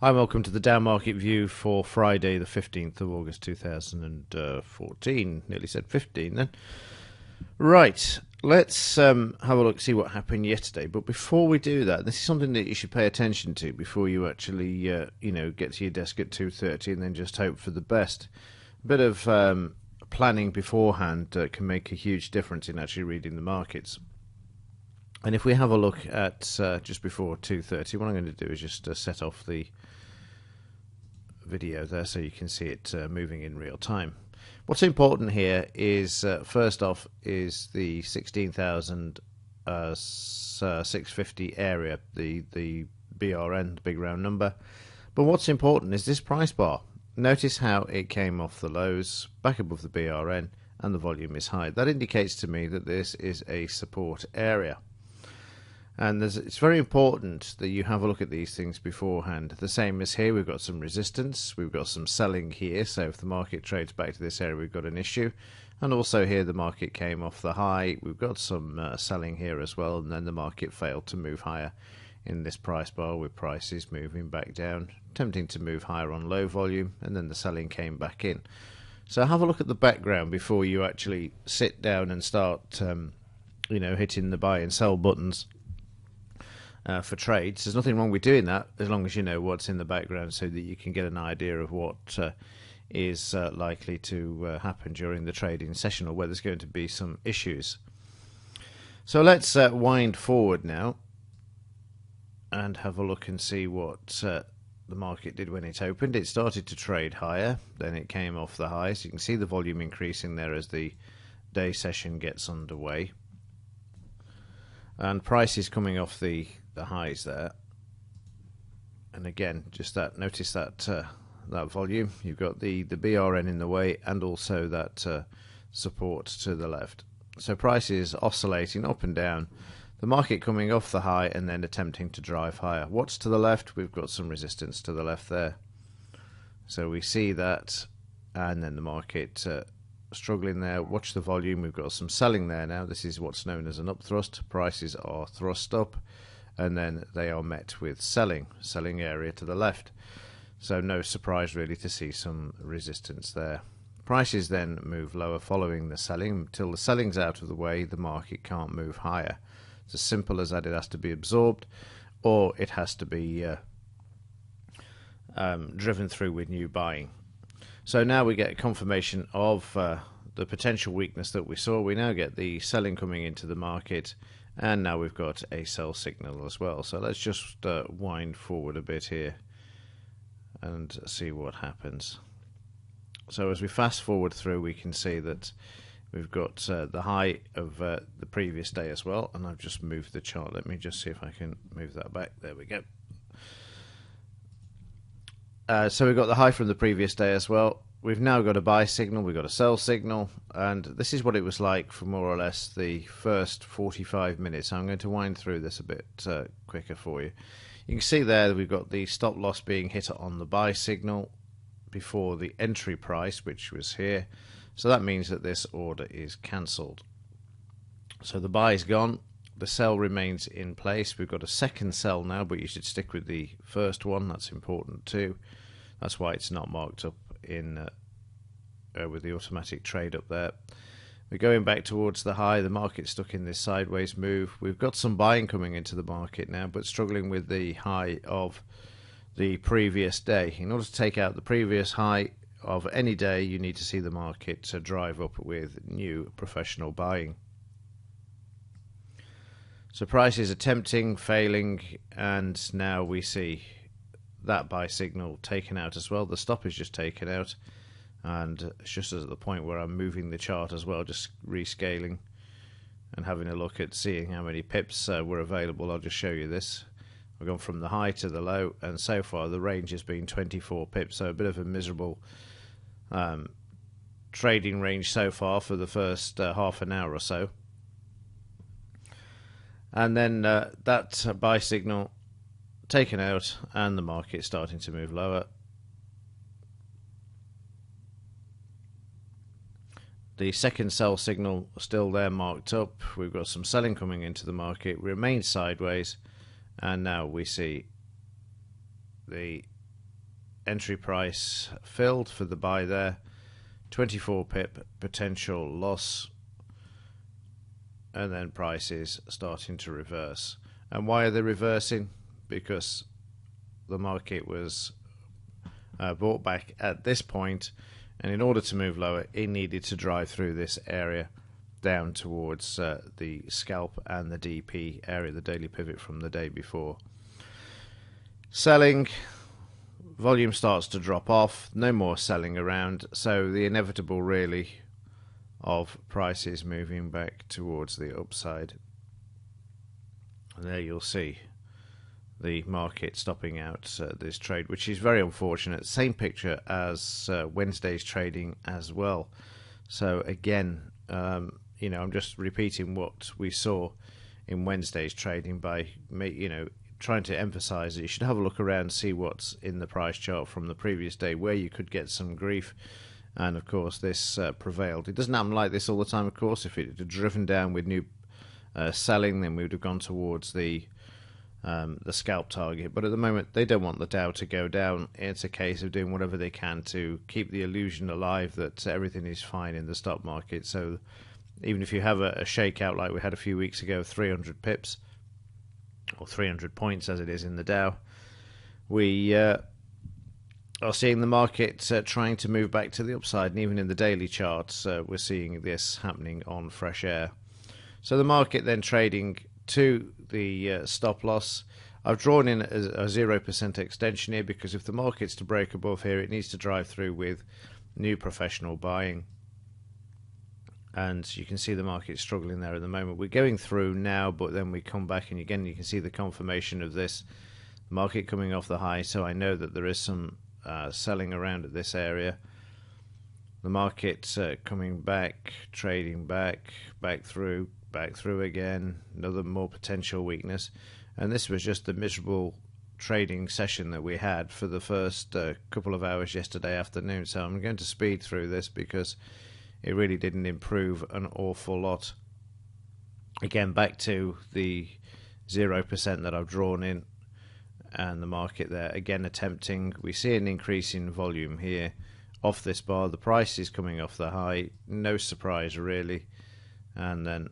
Hi, welcome to the Dow Market View for Friday, the 15th of August 2014. Nearly said 15 then. Right, let's have a look, see what happened yesterday. But before we do that, this is something that you should pay attention to before you actually, get to your desk at 2:30 and then just hope for the best. A bit of planning beforehand can make a huge difference in actually reading the markets. And if we have a look at just before 2:30, what I'm going to do is just set off the video there so you can see it moving in real time. What's important here is first off is the 16,650 area, the BRN, the big round number. But what's important is this price bar. Notice how it came off the lows back above the BRN and the volume is high. That indicates to me that this is a support area. And it's very important that you have a look at these things beforehand. The same as here, we've got some resistance, we've got some selling here, so if the market trades back to this area, we've got an issue. And also here, the market came off the high, we've got some selling here as well, and then the market failed to move higher in this price bar with prices moving back down, attempting to move higher on low volume, and then the selling came back in. So have a look at the background before you actually sit down and start hitting the buy and sell buttons. For trades. There's nothing wrong with doing that as long as you know what's in the background so that you can get an idea of what is likely to happen during the trading session or where there's going to be some issues. So let's wind forward now and have a look and see what the market did when it opened. It started to trade higher, then it came off the highs. You can see the volume increasing there as the day session gets underway. And prices coming off the highs there, and again just that, notice that that volume, you've got the BRN in the way and also that support to the left. So prices oscillating up and down, the market coming off the high and then attempting to drive higher. What's to the left? We've got some resistance to the left there, so we see that, and then the market struggling there. Watch the volume, we've got some selling there now. This is what's known as an upthrust. Prices are thrust up and then they are met with selling area to the left. So no surprise really to see some resistance there. Prices then move lower following the selling. Until the selling's out of the way, the market can't move higher. It's as simple as that. It has to be absorbed or it has to be driven through with new buying. So now we get a confirmation of the potential weakness that we saw. We now get the selling coming into the market, and now we've got a sell signal as well. So let's just wind forward a bit here and see what happens. So as we fast forward through, we can see that we've got the high of the previous day as well, and I've just moved the chart. Let me just see if I can move that back. There we go. So we've got the high from the previous day as well. We've now got a buy signal, we've got a sell signal, and this is what it was like for more or less the first 45 minutes. I'm going to wind through this a bit quicker for you. You can see there that we've got the stop loss being hit on the buy signal before the entry price, which was here. So that means that this order is cancelled. So the buy is gone, the sell remains in place. We've got a second sell now, but you should stick with the first one. That's important too. That's why it's not marked up in with the automatic trade up there. We're going back towards the high. The market's stuck in this sideways move. We've got some buying coming into the market now, but struggling with the high of the previous day. In order to take out the previous high of any day, you need to see the market drive up with new professional buying. So prices attempting, failing, and now we see that buy signal taken out as well. The stop is just taken out, and it's just at the point where I'm moving the chart as well, just rescaling and having a look at seeing how many pips were available. I'll just show you this. We've gone from the high to the low, and so far the range has been 24 pips, so a bit of a miserable trading range so far for the first half an hour or so. And then that buy signal taken out and the market starting to move lower. The second sell signal still there marked up. We've got some selling coming into the market, remains sideways, and now we see the entry price filled for the buy there, 24 pip potential loss, and then prices starting to reverse. And why are they reversing? Because the market was bought back at this point, and in order to move lower it needed to drive through this area down towards the scalp and the DP area, the daily pivot from the day before. Selling, volume starts to drop off, no more selling around, so the inevitable really of prices moving back towards the upside. And there you'll see the market stopping out this trade, which is very unfortunate. Same picture as Wednesday's trading as well. So again, I'm just repeating what we saw in Wednesday's trading by trying to emphasize that you should have a look around, see what's in the price chart from the previous day where you could get some grief. And of course this prevailed. It doesn't happen like this all the time, of course. If it had driven down with new selling, then we would have gone towards the scalp target. But at the moment they don't want the Dow to go down. It's a case of doing whatever they can to keep the illusion alive that everything is fine in the stock market. So even if you have a shakeout like we had a few weeks ago, 300 pips or 300 points as it is in the Dow, we are seeing the market trying to move back to the upside, and even in the daily charts we're seeing this happening on fresh air. So the market then trading to the stop loss. I've drawn in a 0% extension here because if the market's to break above here, it needs to drive through with new professional buying. And you can see the market struggling there at the moment. We're going through now, but then we come back, and again you can see the confirmation of this market coming off the high. So I know that there is some selling around at this area. The market coming back, trading back through again, another more potential weakness. And this was just the miserable trading session that we had for the first couple of hours yesterday afternoon. So I'm going to speed through this because it really didn't improve an awful lot. Again, back to the 0% that I've drawn in, and the market there again attempting. We see an increase in volume here off this bar. The price is coming off the high, no surprise really, and then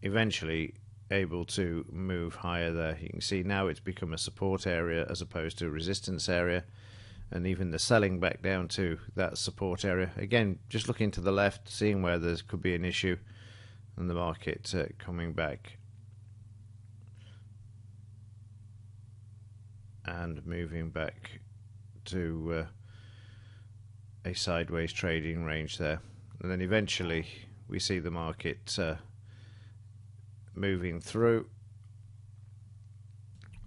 eventually able to move higher there. You can see now it's become a support area as opposed to a resistance area, and even the selling back down to that support area. Again, just looking to the left, seeing where there could be an issue, and the market coming back and moving back to a sideways trading range there. And then eventually we see the market moving through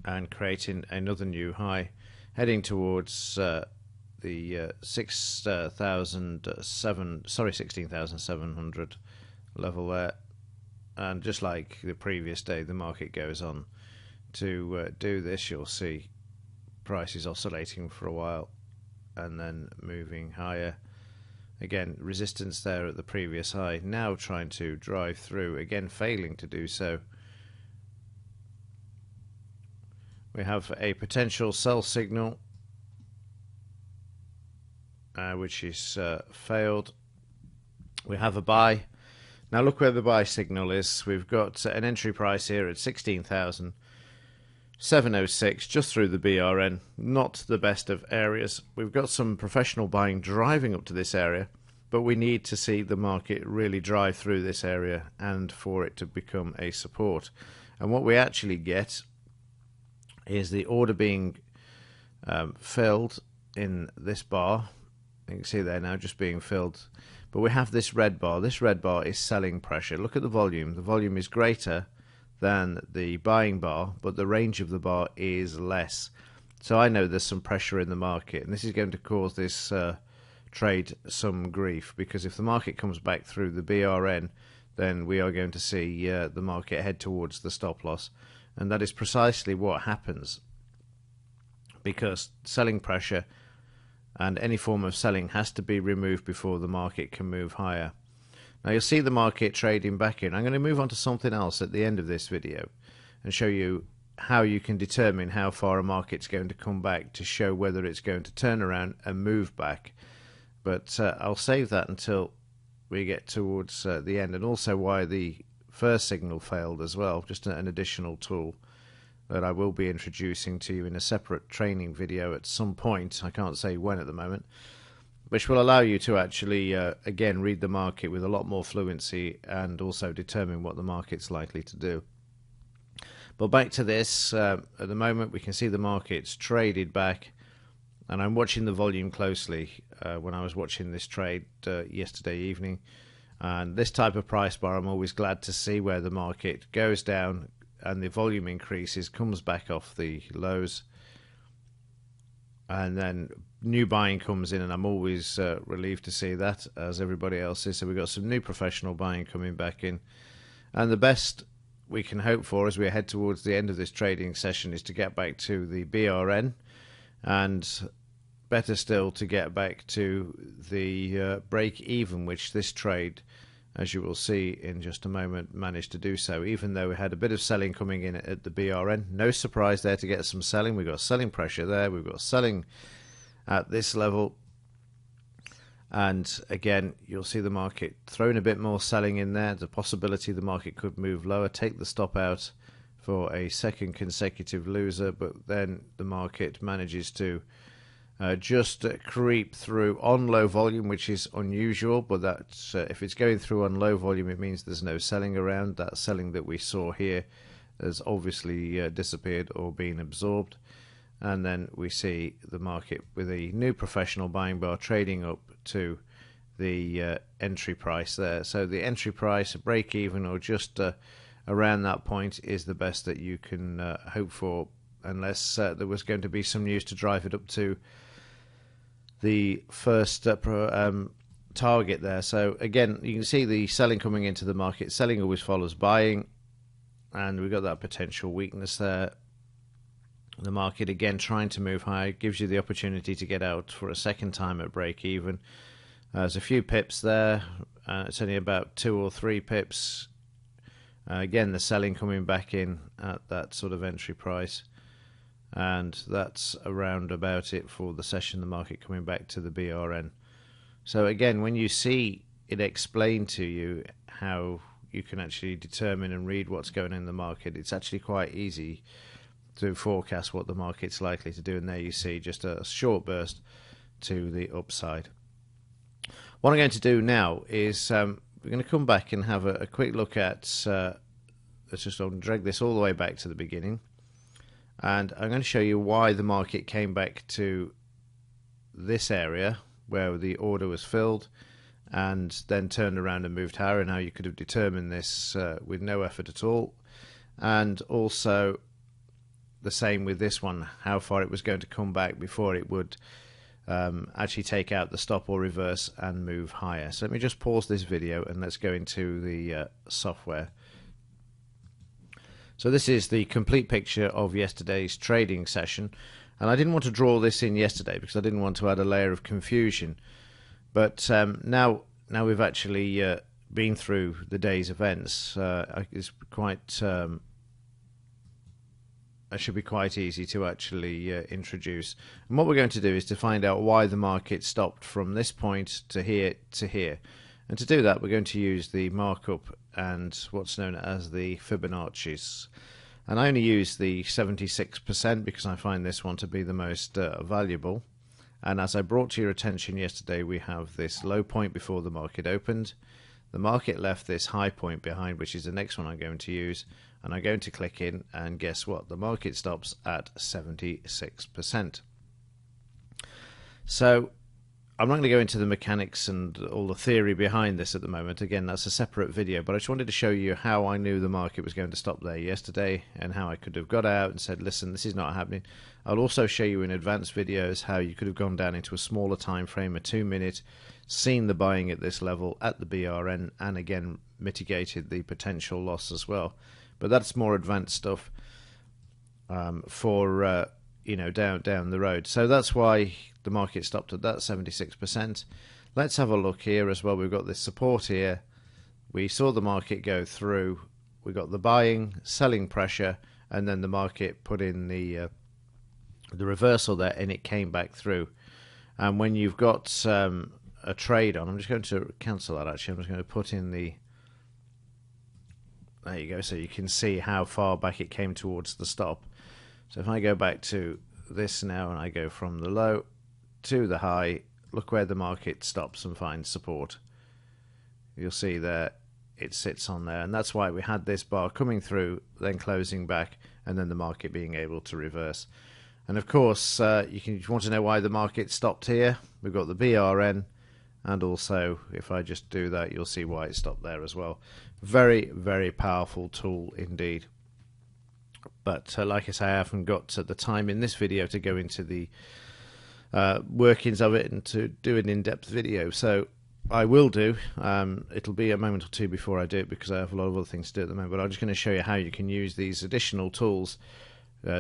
and creating another new high, heading towards the 16,700 level there. And just like the previous day, the market goes on to do this. You'll see prices oscillating for a while and then moving higher. Again, resistance there at the previous high, now trying to drive through, again failing to do so. We have a potential sell signal which is failed. We have a buy. Now look where the buy signal is. We've got an entry price here at 16,706 just through the BRN. Not the best of areas. We've got some professional buying driving up to this area, but we need to see the market really drive through this area and for it to become a support. And what we actually get is the order being filled in this bar. You can see there now just being filled. But we have this red bar. This red bar is selling pressure. Look at the volume. The volume is greater than the buying bar, but the range of the bar is less. So I know there's some pressure in the market, and this is going to cause this trade some grief, because if the market comes back through the BRN, then we are going to see the market head towards the stop loss. And that is precisely what happens, because selling pressure and any form of selling has to be removed before the market can move higher. Now you'll see the market trading back in. I'm going to move on to something else at the end of this video and show you how you can determine how far a market's going to come back to show whether it's going to turn around and move back. But I'll save that until we get towards the end, and also why the first signal failed as well, just an additional tool that I will be introducing to you in a separate training video at some point. I can't say when at the moment, which will allow you to actually again read the market with a lot more fluency and also determine what the market's likely to do. But back to this, at the moment we can see the market's traded back, and I'm watching the volume closely when I was watching this trade yesterday evening. And this type of price bar I'm always glad to see, where the market goes down and the volume increases, comes back off the lows, and then new buying comes in, and I'm always relieved to see that, as everybody else is. So we've got some new professional buying coming back in, and the best we can hope for as we head towards the end of this trading session is to get back to the BRN, and better still to get back to the break even, which this trade, as you will see in just a moment, managed to do so, even though we had a bit of selling coming in at the BRN. No surprise there to get some selling. We've got selling pressure there, we've got selling at this level, and again you'll see the market throwing a bit more selling in there. The possibility the market could move lower, take the stop out for a second consecutive loser, but then the market manages to just creep through on low volume, which is unusual, but that's if it's going through on low volume, it means there's no selling around. That selling that we saw here has obviously disappeared or been absorbed. And then we see the market with a new professional buying bar trading up to the entry price there. So the entry price, break even or just around that point, is the best that you can hope for, unless there was going to be some news to drive it up to the first target there. So again, you can see the selling coming into the market. Selling always follows buying, and we've got that potential weakness there. The market again trying to move high, gives you the opportunity to get out for a second time at break even. There's a few pips there, it's only about 2 or 3 pips. Again, the selling coming back in at that sort of entry price, and that's around about it for the session, the market coming back to the BRN. So again, when you see it explained to you how you can actually determine and read what's going on in the market, it's actually quite easy to forecast what the market's likely to do, and there you see just a short burst to the upside. What I'm going to do now is we're going to come back and have a quick look at let's just drag this all the way back to the beginning, and I'm going to show you why the market came back to this area where the order was filled and then turned around and moved higher, and how you could have determined this with no effort at all. And also the same with this one, how far it was going to come back before it would actually take out the stop or reverse and move higher. So let me just pause this video and let's go into the software. So this is the complete picture of yesterday's trading session, and I didn't want to draw this in yesterday because I didn't want to add a layer of confusion, but now we've actually been through the day's events, it's quite it should be quite easy to actually introduce. And what we're going to do is to find out why the market stopped from this point to here to here. And to do that, we're going to use the markup and what's known as the Fibonacci's. And I only use the 76% because I find this one to be the most valuable. And as I brought to your attention yesterday, we have this low point before the market opened. The market left this high point behind, which is the next one I'm going to use, and I'm going to click in, and guess what? The market stops at 76%. So I'm not going to go into the mechanics and all the theory behind this at the moment. Again, that's a separate video, but I just wanted to show you how I knew the market was going to stop there yesterday and how I could have got out and said, listen, this is not happening. I'll also show you in advanced videos how you could have gone down into a smaller time frame, a 2 minute, seen the buying at this level at the BRN, and again mitigated the potential loss as well. But that's more advanced stuff for you know, down the road. So that's why the market stopped at that 76%. Let's have a look here as well. We've got this support here. We saw the market go through. We got the buying, selling pressure, and then the market put in the reversal there, and it came back through. And when you've got a trade on, I'm just going to cancel that actually. I'm just going to put in the, there you go, so you can see how far back it came towards the stop. So if I go back to this now and I go from the low to the high, look where the market stops and finds support. You'll see there it sits on there, and that's why we had this bar coming through, then closing back, and then the market being able to reverse. And of course, if you want to know why the market stopped here, we've got the BRN, and also if I just do that, you'll see why it stopped there as well. Very, very powerful tool indeed. But like I say, I haven't got the time in this video to go into the workings of it and to do an in-depth video. So I will do. It'll be a moment or two before I do it because I have a lot of other things to do at the moment. But I'm just going to show you how you can use these additional tools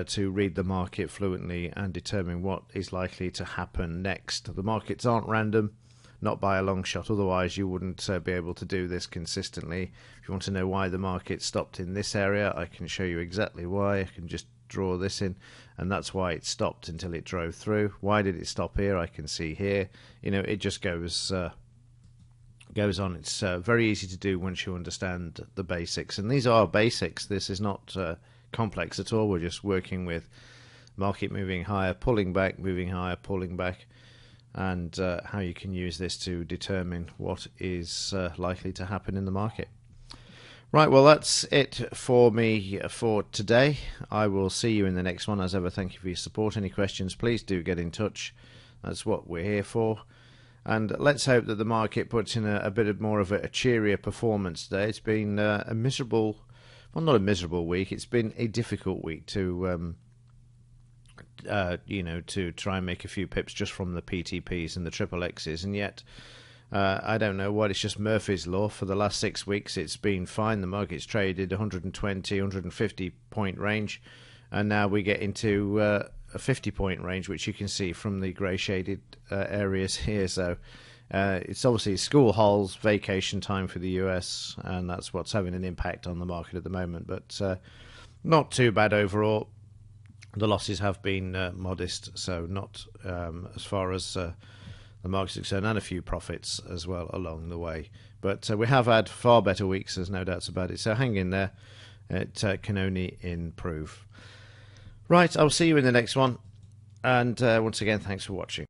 to read the market fluently and determine what is likely to happen next. The markets aren't random, not by a long shot, otherwise you wouldn't be able to do this consistently. If you want to know why the market stopped in this area, I can show you exactly why. I can just draw this in, and that's why it stopped until it drove through. Why did it stop here? I can see here. You know, it just goes on. It's very easy to do once you understand the basics, and these are basics. This is not complex at all. We're just working with market moving higher, pulling back, moving higher, pulling back, and how you can use this to determine what is likely to happen in the market. Right, well, that's it for me for today. I will see you in the next one. As ever, thank you for your support. Any questions, please do get in touch. That's what we're here for. And let's hope that the market puts in a bit more of a cheerier performance today. It's been a miserable, well, not a miserable week. It's been a difficult week to to try and make a few pips just from the PTPs and the triple X's, and yet I don't know what, it's just Murphy's Law. For the last 6 weeks it's been fine. The market's traded 120, 150 point range, and now we get into a 50 point range, which you can see from the grey shaded areas here. So it's obviously school holidays, vacation time for the US, and that's what's having an impact on the market at the moment, but not too bad overall. The losses have been modest, so not as far as the market's concerned, and a few profits as well along the way. But we have had far better weeks, there's no doubts about it, so hang in there. It can only improve. Right, I'll see you in the next one, and once again, thanks for watching.